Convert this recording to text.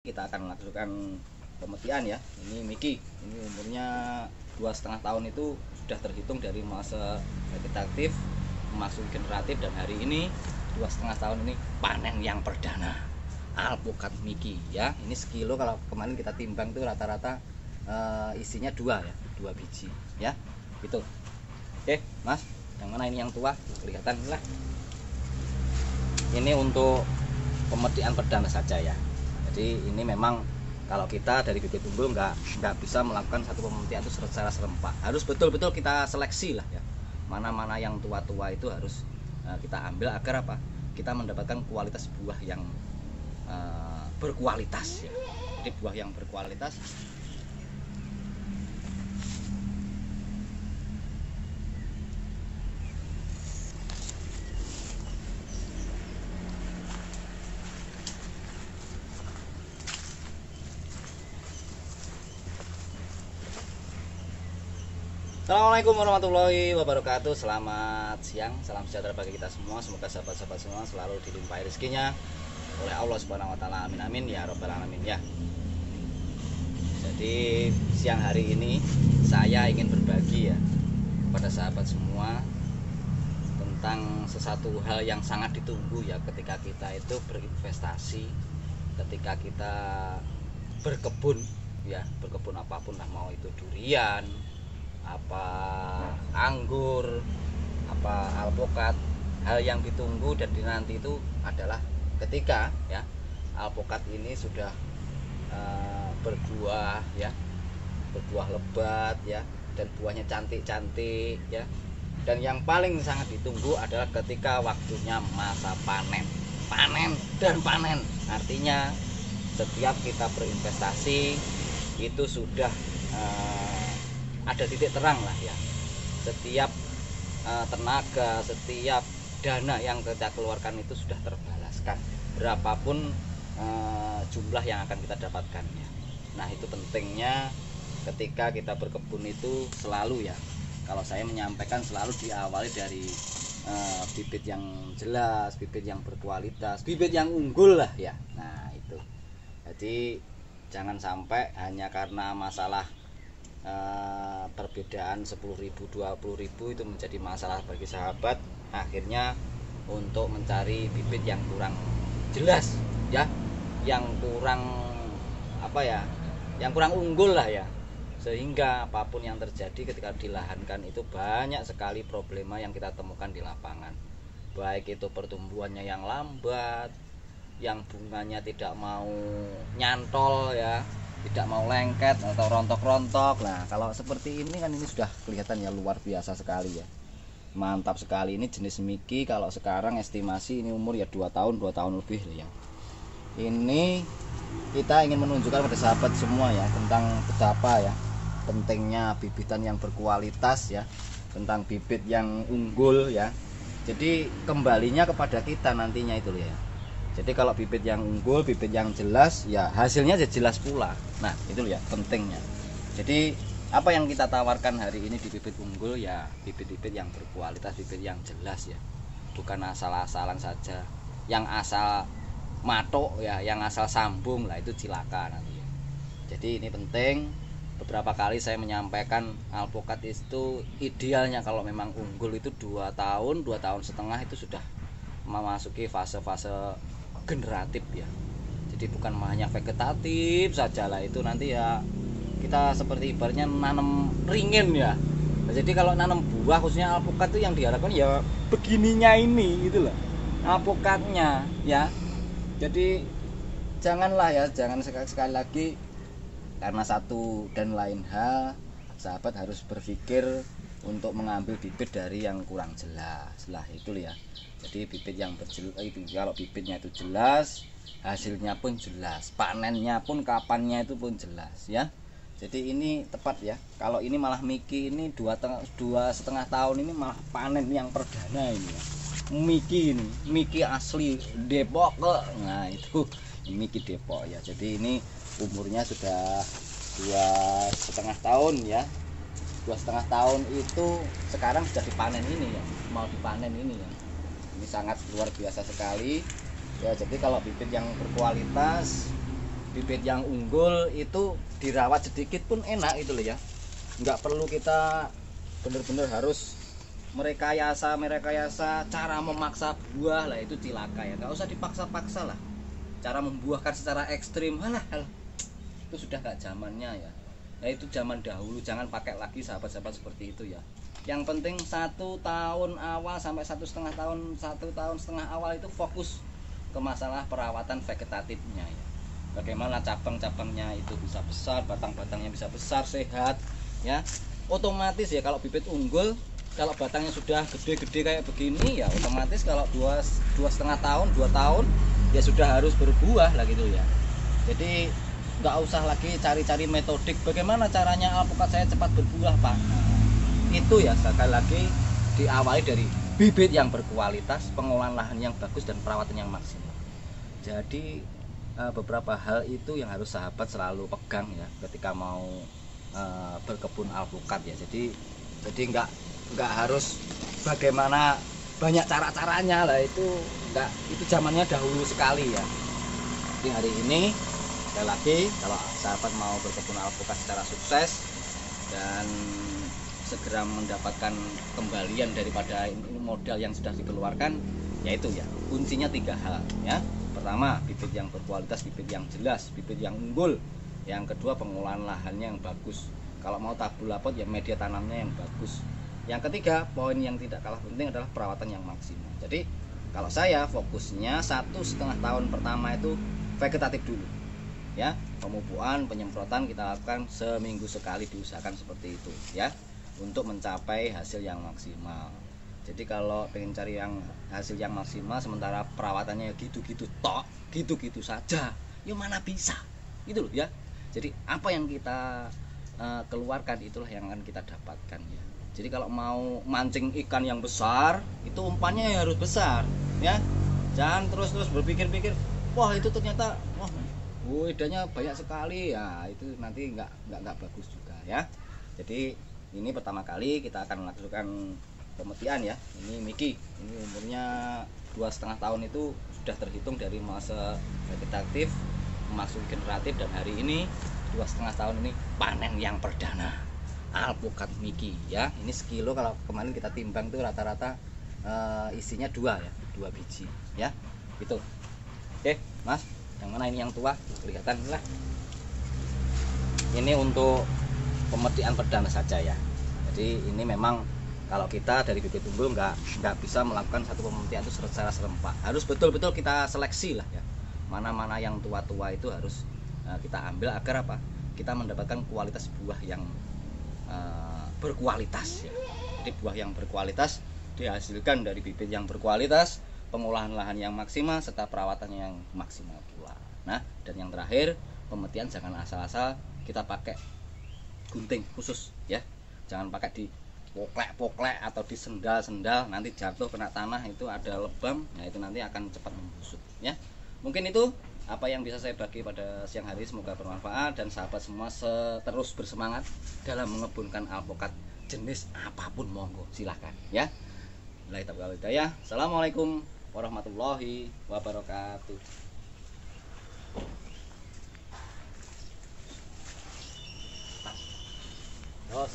Kita akan melakukan pemetian ya. Ini Miki, ini umurnya 2,5 tahun, itu sudah terhitung dari masa vegetatif masuk generatif, dan hari ini 2,5 tahun ini panen yang perdana alpukat Miki ya. Ini sekilo, kalau kemarin kita timbang tuh rata-rata isinya 2 ya, 2 biji ya. Itu. Oke, Mas, yang mana ini yang tua? Kelihatan lah. Ini untuk pemetian perdana saja ya. Jadi ini memang kalau kita dari bibit unggul nggak bisa melakukan satu pemetian itu secara serempak. Harus betul-betul kita seleksi lah ya. Mana-mana yang tua-tua itu harus kita ambil agar apa? Kita mendapatkan kualitas buah yang berkualitas ya. Jadi buah yang berkualitas. Assalamualaikum warahmatullahi wabarakatuh. Selamat siang, salam sejahtera bagi kita semua. Semoga sahabat-sahabat semua selalu dilimpahi rezekinya oleh Allah Subhanahu wa taala. Amin amin ya rabbal alamin ya. Jadi siang hari ini saya ingin berbagi ya kepada sahabat semua tentang sesuatu hal yang sangat ditunggu ya ketika kita itu berinvestasi, ketika kita berkebun ya, berkebun apapun lah, mau itu durian, apa anggur, apa alpukat. Hal yang ditunggu dan dinanti itu adalah ketika ya alpukat ini sudah berbuah ya, berbuah lebat ya, dan buahnya cantik-cantik ya. Dan yang paling sangat ditunggu adalah ketika waktunya masa panen. Panen dan panen artinya setiap kita berinvestasi itu sudah ada titik terang lah ya. Setiap tenaga, setiap dana yang kita keluarkan itu sudah terbalaskan, berapapun jumlah yang akan kita dapatkan ya. Nah itu pentingnya ketika kita berkebun itu selalu ya, kalau saya menyampaikan selalu diawali dari bibit yang jelas, bibit yang berkualitas, bibit yang unggul lah ya. Nah itu, jadi jangan sampai hanya karena masalah perbedaan 10.000 20.000 itu menjadi masalah bagi sahabat, akhirnya untuk mencari bibit yang kurang jelas ya, yang kurang apa ya, yang kurang unggul lah ya, sehingga apapun yang terjadi ketika dilahankan itu banyak sekali problema yang kita temukan di lapangan. Baik itu pertumbuhannya yang lambat, yang bunganya tidak mau nyantol ya, tidak mau lengket atau rontok-rontok. Nah kalau seperti ini kan ini sudah kelihatan ya, luar biasa sekali ya, mantap sekali. Ini jenis Miki, kalau sekarang estimasi ini umur ya 2 tahun lebih ya. Ini kita ingin menunjukkan pada sahabat semua ya tentang betapa ya pentingnya bibitan yang berkualitas ya, tentang bibit yang unggul ya. Jadi kembalinya kepada kita nantinya itu ya. Jadi kalau bibit yang unggul, bibit yang jelas ya, hasilnya jelas pula. Nah itu ya pentingnya. Jadi apa yang kita tawarkan hari ini di bibit unggul ya, bibit-bibit yang berkualitas, bibit yang jelas ya, bukan asal-asalan saja. Yang asal matok ya, yang asal sambung lah itu cilaka nanti ya. Jadi ini penting. Beberapa kali saya menyampaikan alpukat itu idealnya kalau memang unggul itu 2 tahun, 2 tahun setengah itu sudah memasuki fase-fase generatif ya. Jadi bukan hanya vegetatif saja lah, itu nanti ya kita seperti ibaratnya nanam ringin ya. Nah, jadi kalau nanam buah khususnya alpukat itu yang diharapkan ya begininya ini gitu loh, alpukatnya ya. Jadi janganlah ya, jangan sekali lagi karena satu dan lain hal sahabat harus berpikir untuk mengambil bibit dari yang kurang jelas lah itu ya. Jadi bibit yang itu, kalau bibitnya itu jelas, hasilnya pun jelas, panennya pun kapannya itu pun jelas ya. Jadi ini tepat ya. Kalau ini malah Miki ini 2,5 tahun ini malah panen yang perdana ini ya. Miki ini, Miki asli Depok kok. Nah itu Miki Depok ya. Jadi ini umurnya sudah 2,5 tahun ya. 2,5 tahun itu sekarang sudah dipanen ini ya, mau dipanen ini ya. Ini sangat luar biasa sekali ya. Jadi kalau bibit yang berkualitas bibit yang unggul itu dirawat sedikit pun enak itu loh ya. Nggak perlu kita bener-bener harus merekayasa cara memaksa buah lah, itu cilaka ya. Nggak usah dipaksa-paksa lah cara membuahkan secara ekstrim. Halah, itu sudah nggak zamannya ya. Nah itu zaman dahulu, jangan pakai lagi sahabat-sahabat seperti itu ya. Yang penting 1 tahun awal sampai 1,5 tahun, 1,5 tahun awal itu fokus ke masalah perawatan vegetatifnya ya. Bagaimana cabang-cabangnya itu bisa besar, batang-batangnya bisa besar, sehat ya. Otomatis ya kalau bibit unggul, kalau batangnya sudah gede-gede kayak begini ya otomatis kalau 2,5 tahun, 2 tahun ya sudah harus berbuah lah gitu ya. Jadi nggak usah lagi cari-cari metodik bagaimana caranya alpukat saya cepat berbuah Pak. Itu ya sekali lagi diawali dari bibit yang berkualitas, pengolahan lahan yang bagus, dan perawatan yang maksimal. Jadi beberapa hal itu yang harus sahabat selalu pegang ya ketika mau berkebun alpukat ya. Jadi nggak harus bagaimana banyak cara-caranya lah, itu zamannya dahulu sekali ya. Jadi hari ini sekali lagi kalau sahabat mau berkebun alpukat secara sukses dan segera mendapatkan kembalian daripada modal yang sudah dikeluarkan, yaitu ya kuncinya 3 hal ya. Pertama, bibit yang berkualitas, bibit yang jelas, bibit yang unggul. Yang kedua, pengolahan lahannya yang bagus. Kalau mau tabul lapot ya media tanamnya yang bagus. Yang ketiga, poin yang tidak kalah penting adalah perawatan yang maksimal. Jadi kalau saya fokusnya 1,5 tahun pertama itu vegetatif dulu ya. Pemupukan, penyemprotan kita lakukan seminggu sekali, diusahakan seperti itu ya, untuk mencapai hasil yang maksimal. Jadi kalau pengen cari yang hasil yang maksimal sementara perawatannya gitu-gitu tok, gitu-gitu saja, ya mana bisa gitu loh ya. Jadi apa yang kita keluarkan itulah yang akan kita dapatkan ya. Jadi kalau mau mancing ikan yang besar itu umpannya ya harus besar ya. Jangan terus berpikir-pikir wah itu ternyata idenya banyak sekali ya, itu nanti nggak bagus juga ya. Jadi ini pertama kali kita akan melakukan pemetian ya. Ini Miki, ini umurnya 2,5 tahun, itu sudah terhitung dari masa vegetatif masuk generatif, dan hari ini 2,5 tahun ini panen yang perdana alpukat Miki ya. Ini sekilo, kalau kemarin kita timbang tuh rata-rata isinya 2 ya, 2 biji ya gitu. Oke Mas, yang mana ini yang tua kelihatan lah. Ini untuk pemetian perdana saja ya. Jadi ini memang kalau kita dari bibit unggul nggak bisa melakukan satu pemetian itu secara serempak. Harus betul-betul kita seleksi lah ya. Mana-mana yang tua-tua itu harus kita ambil agar apa? Kita mendapatkan kualitas buah yang berkualitas ya. Jadi buah yang berkualitas dihasilkan dari bibit yang berkualitas, pengolahan lahan yang maksimal, serta perawatannya yang maksimal pula. Nah, dan yang terakhir, pemetian jangan asal-asal kita pakai gunting khusus ya. Jangan pakai di poklek-poklek atau di sendal-sendal, nanti jatuh kena tanah itu ada lebam, nah itu nanti akan cepat membusuk ya. Mungkin itu apa yang bisa saya bagi pada siang hari, semoga bermanfaat dan sahabat semua terus bersemangat dalam mengebunkan alpukat jenis apapun, monggo silahkan ya. Assalamualaikum warahmatullahi wabarakatuh. Terus